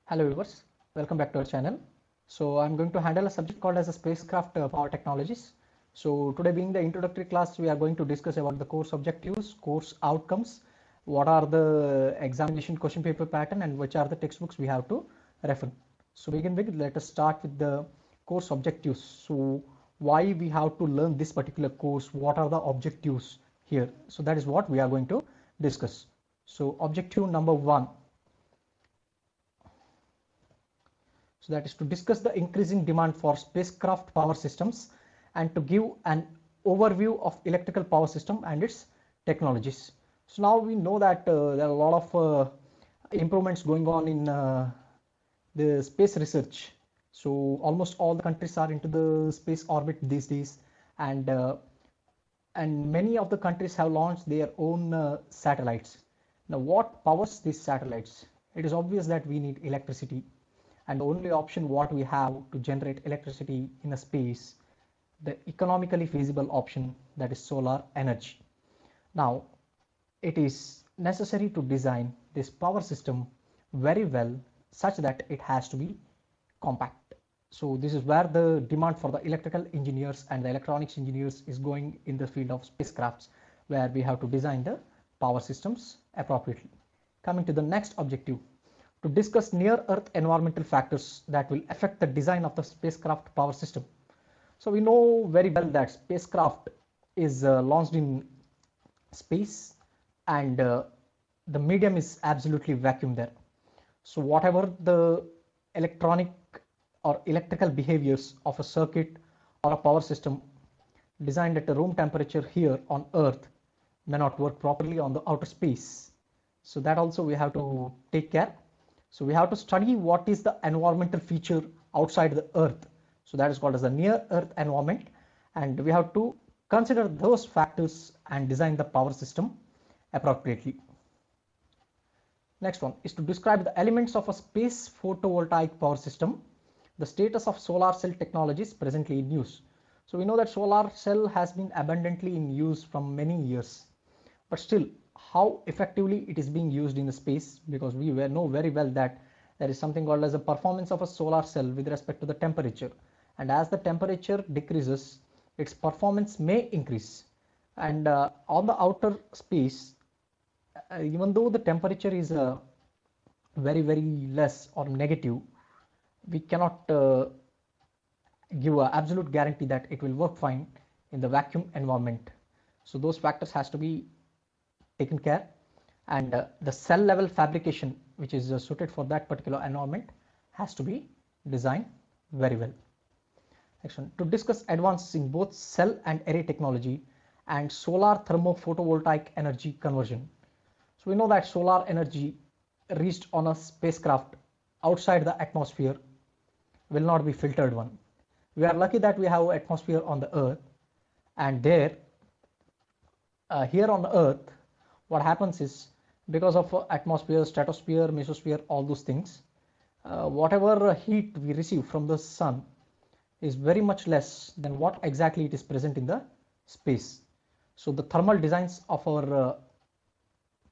Hello viewers, welcome back to our channel. So I'm going to handle a subject called as a spacecraft power technologies. So today being the introductory class, we are going to discuss about the course objectives, course outcomes, what are the examination question paper pattern and which are the textbooks we have to refer. So begin with, let us start with the course objectives. So why we have to learn this particular course, what are the objectives here? So that is what we are going to discuss. So objective number 1. So that is to discuss the increasing demand for spacecraft power systems and to give an overview of electrical power system and its technologies. So now we know that there are a lot of improvements going on in the space research. So almost all the countries are into the space orbit these days, and many of the countries have launched their own satellites. Now what powers these satellites? It is obvious that we need electricity, and the only option what we have to generate electricity in a space, the economically feasible option, that is solar energy. Now it is necessary to design this power system very well such that it has to be compact. So this is where the demand for the electrical engineers and the electronics engineers is going in the field of spacecrafts, where we have to design the power systems appropriately. Coming to the next objective, to discuss near-Earth environmental factors that will affect the design of the spacecraft power system. So we know very well that spacecraft is launched in space, and the medium is absolutely vacuum there. So whatever the electronic or electrical behaviors of a circuit or a power system designed at a room temperature here on Earth may not work properly on the outer space. So that also we have to take care. So we have to study what is the environmental feature outside the Earth. So that is called as the near Earth environment, and we have to consider those factors and design the power system appropriately. Next one is to describe the elements of a space photovoltaic power system, the status of solar cell technologies presently in use. So we know that solar cell has been abundantly in use from many years, but still how effectively it is being used in the space, because we know very well that there is something called as a performance of a solar cell with respect to the temperature, and as the temperature decreases its performance may increase, and on the outer space, even though the temperature is very less or negative, we cannot give an absolute guarantee that it will work fine in the vacuum environment. So those factors has to be taken care, and the cell level fabrication which is suited for that particular environment has to be designed very well. Next one, to discuss advances in both cell and array technology and solar thermophotovoltaic energy conversion. So we know that solar energy reached on a spacecraft outside the atmosphere will not be filtered one. We are lucky that we have atmosphere on the Earth, and there here on the Earth, what happens is, because of atmosphere, stratosphere, mesosphere, all those things, whatever heat we receive from the sun is very much less than what exactly it is present in the space. So the thermal designs of our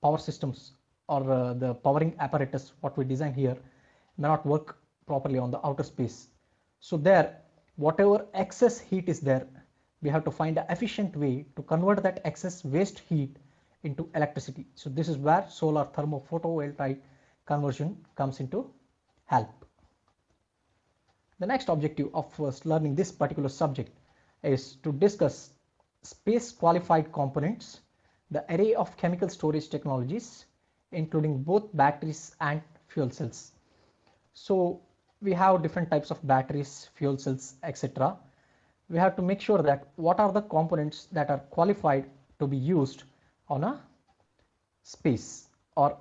power systems or the powering apparatus what we design here may not work properly on the outer space. So there, whatever excess heat is there, we have to find an efficient way to convert that excess waste heat into electricity. So this is where solar thermophotovoltaic conversion comes into help. The next objective of learning this particular subject is to discuss space qualified components, the array of chemical storage technologies, including both batteries and fuel cells. So we have different types of batteries, fuel cells, etc. We have to make sure that what are the components that are qualified to be used on a space or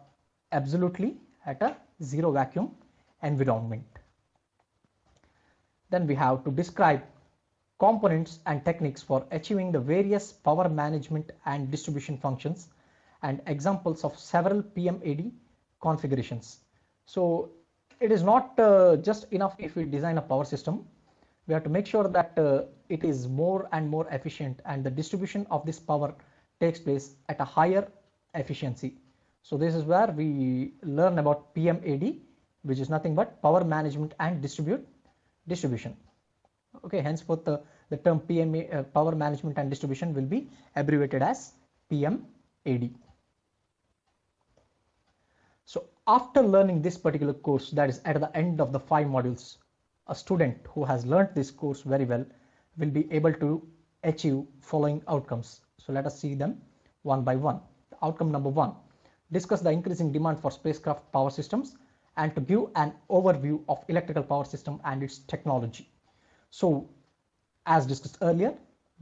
absolutely at a zero vacuum environment. Then we have to describe components and techniques for achieving the various power management and distribution functions and examples of several PMAD configurations. So it is not just enough if we design a power system. We have to make sure that it is more and more efficient, and the distribution of this power takes place at a higher efficiency. So this is where we learn about PMAD which is nothing but power management and distribution. Okay, henceforth the term PMA, power management and distribution, will be abbreviated as PMAD. So after learning this particular course, that is at the end of the 5 modules, a student who has learned this course very well will be able to achieve following outcomes. So let us see them one by one. Outcome number 1, discuss the increasing demand for spacecraft power systems and to give an overview of electrical power system and its technology. So as discussed earlier,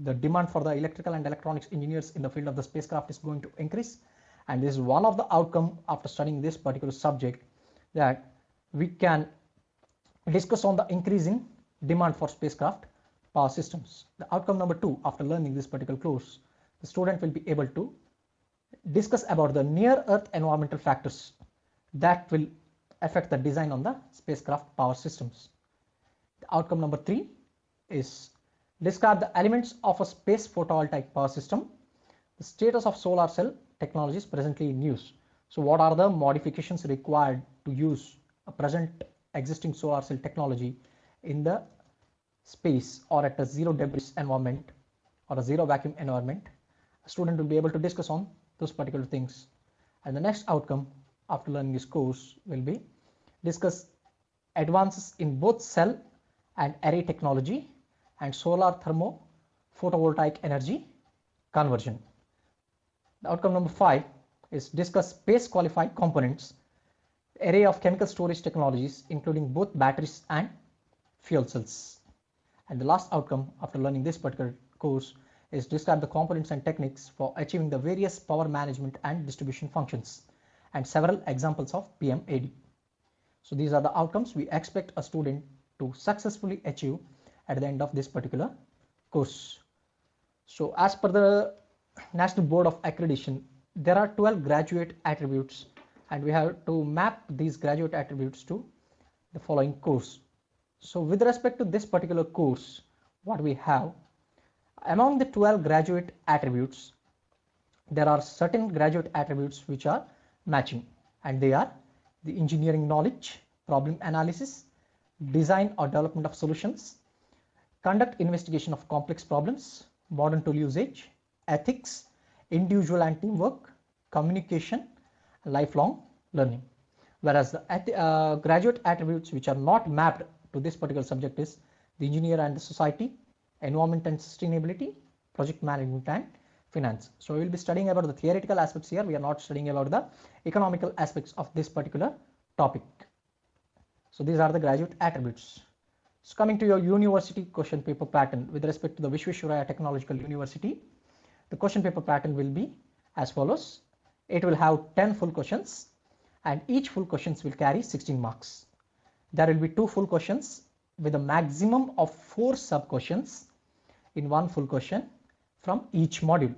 the demand for the electrical and electronics engineers in the field of the spacecraft is going to increase, and this is one of the outcome after studying this particular subject, that we can discuss on the increasing demand for spacecraft power systems. The outcome number 2, after learning this particular course, the student will be able to discuss about the near Earth environmental factors that will affect the design on the spacecraft power systems. The outcome number 3 is describe the elements of a space photovoltaic power system, the status of solar cell technologies presently in use. So what are the modifications required to use a present existing solar cell technology in the space or at a zero debris environment or a zero vacuum environment? A student will be able to discuss on those particular things. And the next outcome after learning this course will be discuss advances in both cell and array technology and solar thermo photovoltaic energy conversion. The outcome number 5 is discuss space qualified components, array of chemical storage technologies including both batteries and fuel cells. And the last outcome after learning this particular course is describe the components and techniques for achieving the various power management and distribution functions and several examples of PMAD. So these are the outcomes we expect a student to successfully achieve at the end of this particular course. So as per the National Board of Accreditation, there are 12 graduate attributes, and we have to map these graduate attributes to the following course. So with respect to this particular course, what we have, among the 12 graduate attributes, there are certain graduate attributes which are matching, and they are the engineering knowledge, problem analysis, design or development of solutions, conduct investigation of complex problems, modern tool usage, ethics, individual and teamwork, communication, lifelong learning. Whereas the graduate attributes which are not mapped to this particular subject is the engineer and the society, environment and sustainability, project management and finance. So we will be studying about the theoretical aspects here. We are not studying about the economical aspects of this particular topic. So these are the graduate attributes. So coming to your university question paper pattern with respect to the Visvesvaraya Technological University, the question paper pattern will be as follows. It will have 10 full questions, and each full questions will carry 16 marks. There will be 2 full questions with a maximum of 4 sub questions in one full question from each module.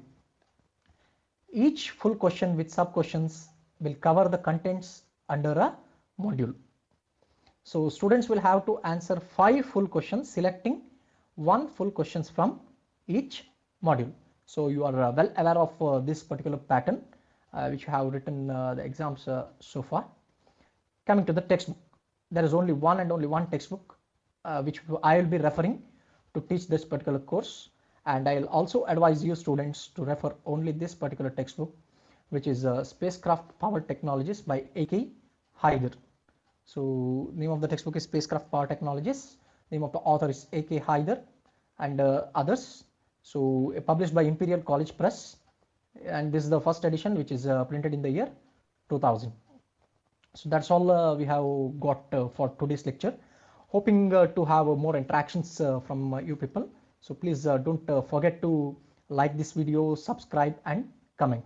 Each full question with sub questions will cover the contents under a module. So students will have to answer 5 full questions, selecting 1 full questions from each module. So you are well aware of this particular pattern which you have written the exams so far. Coming to the textbook, there is only one textbook which I will be referring to teach this particular course, and I will also advise you students to refer only this particular textbook, which is Spacecraft Power Technologies by A.K. Haider. So name of the textbook is Spacecraft Power Technologies. Name of the author is A.K. Haider and others. So published by Imperial College Press, and this is the first edition which is printed in the year 2000. So that's all we have got for today's lecture. Hoping to have more interactions from you people. So please don't forget to like this video, subscribe and comment.